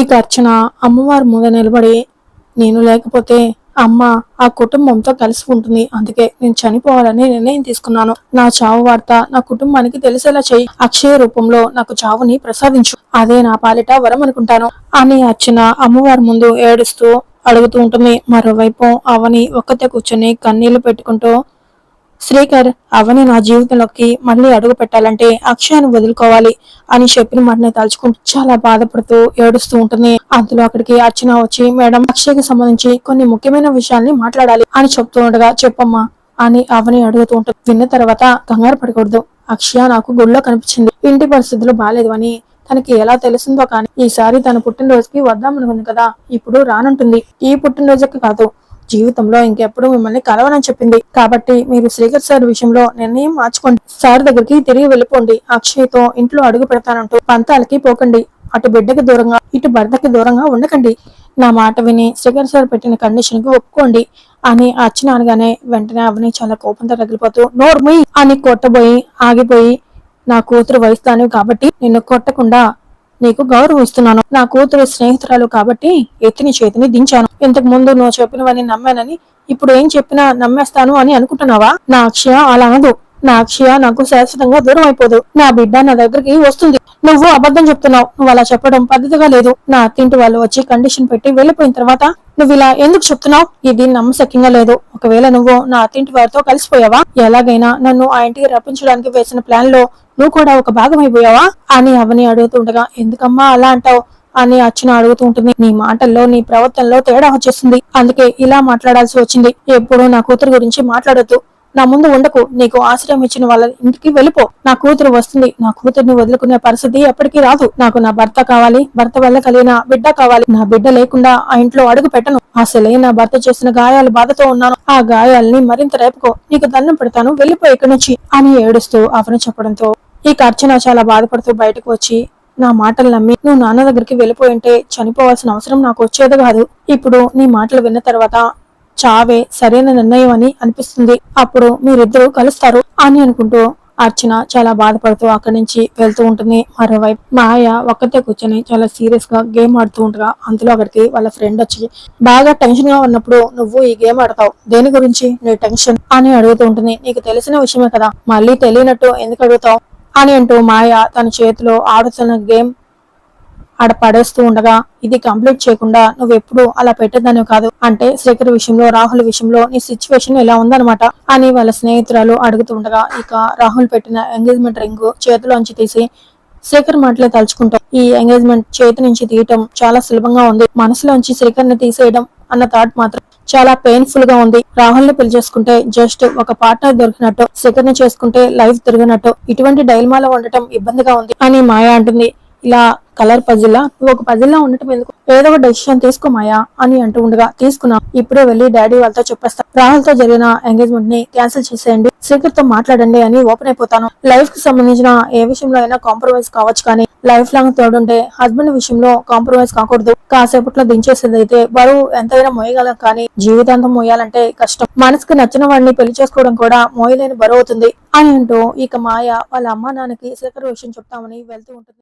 ఇక అర్చన అమ్మవారి ముందు నిలబడి, నేను లేకపోతే అమ్మ ఆ కుటుంబంతో కలిసి ఉంటుంది. అందుకే నేను చనిపోవాలని నిర్ణయం తీసుకున్నాను. నా చావు వార్త నా కుటుంబానికి తెలిసేలా చెయ్యి. అక్షయ రూపంలో నాకు చావుని ప్రసాదించు. అదే నా పాలిట వరం అనుకుంటాను అని అర్చన అమ్మవారి ముందు ఏడుస్తూ అడుగుతూ ఉంటుంది. మరోవైపు అవని ఒక్కతే కూర్చొని కన్నీళ్లు పెట్టుకుంటూ, శ్రీకర్, అవని నా జీవితంలోకి మళ్ళీ అడుగు పెట్టాలంటే అక్షయను వదులుకోవాలి అని చెప్పిన మాటని తలుచుకుంటూ చాలా బాధపడుతూ ఏడుస్తూ ఉంటుంది. అందులో అక్కడికి అర్చన వచ్చి, మేడం, అక్షయ్కి సంబంధించి కొన్ని ముఖ్యమైన విషయాల్ని మాట్లాడాలి అని చెప్తూ ఉండగా, చెప్పమ్మా అని అవని అడుగుతూ ఉంటుంది. విన్న తర్వాత కంగారు పడకూడదు. అక్షయ నాకు గుళ్ళో కనిపించింది. ఇంటి పరిస్థితులు బాలేదు అని తనకి ఎలా తెలిసిందో కానీ ఈసారి తన పుట్టినరోజుకి వద్దామనుకుంది కదా, ఇప్పుడు రానంటుంది. ఈ పుట్టినరోజుకి కాదు, జీవితంలో ఇంకెప్పుడు మిమ్మల్ని కలవనని చెప్పింది. కాబట్టి మీరు శ్రీకర్ సార్ విషయంలో నిర్ణయం మార్చుకోండి. సార్ దగ్గరికి తిరిగి వెళ్ళిపోండి. అక్షయ్తో ఇంట్లో అడుగు పెడతానంటూ పంతాలకి పోకండి. అటు బిడ్డకి దూరంగా ఇటు భర్తకి దూరంగా ఉండకండి. నా మాట విని శ్రీకర్ సార్ పెట్టిన కండిషన్ కి ఒప్పుకోండి అని అర్చన అనగానే వెంటనే అవని చాలా కోపంతో రగిలిపోతూ, నోర్మి అని కొట్టబోయి ఆగిపోయి, నా కూతురు వయసుదాను కాబట్టి నిన్ను కొట్టకుండా నీకు గౌరవం ఇస్తున్నాను. నా కూతురు స్నేహితురాలు కాబట్టి ఎత్తిని చేతిని దించాను. ఇంతకు ముందు నువ్వు చెప్పినవని నమ్మానని ఇప్పుడు ఏం చెప్పినా నమ్మేస్తాను అని అనుకుంటున్నావా? నా అక్షయ అలా అనదు. నా అక్షయ నాకు శాశ్వతంగా దూరం అయిపోదు. నా బిడ్డ నా దగ్గరికి వస్తుంది. నువ్వు అబద్ధం చెప్తున్నావు. నువ్వు అలా చెప్పడం పద్ధతిగా లేదు. నా అత్తింటి వాళ్ళు వచ్చి కండిషన్ పెట్టి వెళ్ళిపోయిన తర్వాత నువ్వు ఇలా ఎందుకు చెప్తున్నావు? ఇది నమ్మశక్యంగా లేదు. ఒకవేళ నువ్వు నా అత్తింటి వారితో కలిసిపోయావా? ఎలాగైనా నన్ను ఆ ఇంటికి రప్పించడానికి వేసిన ప్లాన్ లో నువ్వు కూడా ఒక భాగం అయిపోయావా అని అవని అడుగుతుండగా, ఎందుకమ్మా అలా అంటావు అని అర్చన అడుగుతూ ఉంటుంది. నీ మాటల్లో నీ ప్రవర్తనలో తేడా వచ్చేస్తుంది. అందుకే ఇలా మాట్లాడాల్సి వచ్చింది. ఎప్పుడు నా కూతురు గురించి మాట్లాడొద్దు. నా ముందు ఉండకు. నీకు ఆశ్రయం ఇచ్చిన వాళ్ళ ఇంటికి వెళ్ళిపో. నా కూతురు వస్తుంది. నా కూతుర్ని వదులుకునే పరిస్థితి ఎప్పటికీ రాదు. నాకు నా భర్త కావాలి. భర్త వల్ల కలిగిన బిడ్డ కావాలి. నా బిడ్డ లేకుండా ఆ ఇంట్లో అడుగు పెట్టను. అసలే నా భర్త చేసిన గాయాలు బాధతో ఉన్నాను. ఆ గాయాలని మరింత రేపుకో. నీకు దండం పెడతాను. వెళ్ళిపో ఇక్కడి నుంచి అని ఏడుస్తూ అవని చెప్పడంతో ఇక అర్చన చాలా బాధపడుతూ బయటకు వచ్చి, నా మాటలు నమ్మి నువ్వు నాన్న దగ్గరికి వెళ్ళిపోయింటే చనిపోవాల్సిన అవసరం నాకు వచ్చేది కాదు. ఇప్పుడు నీ మాటలు విన్న తర్వాత చావే సరైన నిర్ణయం అని అనిపిస్తుంది. అప్పుడు మీరిద్దరూ కలుస్తారు అని అనుకుంటూ అర్చన చాలా బాధపడుతూ అక్కడి నుంచి వెళ్తూ ఉంటుంది. మరోవైపు మాయ ఒక్కతే కూర్చొని చాలా సీరియస్ గా గేమ్ ఆడుతూ ఉండగా అందులో అక్కడికి వాళ్ళ ఫ్రెండ్ వచ్చి, బాగా టెన్షన్ గా ఉన్నప్పుడు నువ్వు ఈ గేమ్ ఆడతావు, దేని గురించి నీ టెన్షన్ అని అడుగుతూ ఉంటుంది. నీకు తెలిసిన విషయమే కదా, మళ్ళీ తెలియనట్టు ఎందుకు అడుగుతావు అని అంటూ మాయ తన చేతిలో ఆడుతున్న గేమ్ ఆడ పడేస్తూ ఉండగా, ఇది కంప్లీట్ చేయకుండా నువ్వెప్పుడు అలా పెట్టేదాన్ని కాదు. అంటే శ్రీకర్ విషయంలో రాహుల్ విషయంలో నీ సిచ్యువేషన్ ఇలా ఉందన్నమాట అని వాళ్ళ స్నేహితురాలు అడుగుతుండగా, ఇక రాహుల్ పెట్టిన ఎంగేజ్మెంట్ రింగ్ చేతిలోంచి తీసి శ్రీకర్ మాటలే తలుచుకుంటాం. ఈ ఎంగేజ్మెంట్ చేతి నుంచి తీయటం చాలా సులభంగా ఉంది. మనసులోంచి శ్రీకర్ ని తీసేయడం అన్న థాట్ మాత్రం చాలా పెయిన్ఫుల్ గా ఉంది. రాహుల్ ని పెళ్లి చేసుకుంటే జస్ట్ ఒక పార్ట్నర్ దొరికినట్టు, శ్రీకర్ ని చేసుకుంటే లైఫ్ తిరిగినట్టు, ఇటువంటి డైల్మాలో ఉండటం ఇబ్బందిగా ఉంది అని మాయ అంటుంది. ఇలా కలర్ పజిల్లా నువ్వు ఒక పజిల్లా ఉండటం ఎందుకు, ఏదో ఒక డెసిషన్ తీసుకో మాయా అని అంటూ ఉండగా, తీసుకున్నా, ఇప్పుడే వెళ్లి డాడీ వాళ్ళతో చెప్పేస్తా. రాహుల్ తో జరిగిన ఎంగేజ్మెంట్ ని క్యాన్సిల్ చేసేయండి, శ్రీకర్ తో మాట్లాడండి అని ఓపెన్ అయిపోతాను. లైఫ్ కి సంబంధించిన ఏ విషయంలో అయినా కాంప్రమైజ్ కావచ్చు, కానీ లైఫ్ లాంగ్ తోడుంటే హస్బెండ్ విషయంలో కాంప్రమైజ్ కాకూడదు. కాసేపట్లో దించేసేది అయితే బరువు ఎంతైనా మోయగలం, కానీ జీవితాంతం మోయాలంటే కష్టం. మనసుకు నచ్చిన వాడిని పెళ్లి చేసుకోవడం కూడా మోయలేని బరువు అవుతుంది అని అంటూ ఇక మాయ వాళ్ళ అమ్మా నాన్నకి శ్రీకర్ విషయం చెప్తామని వెళ్తూ ఉంటుంది.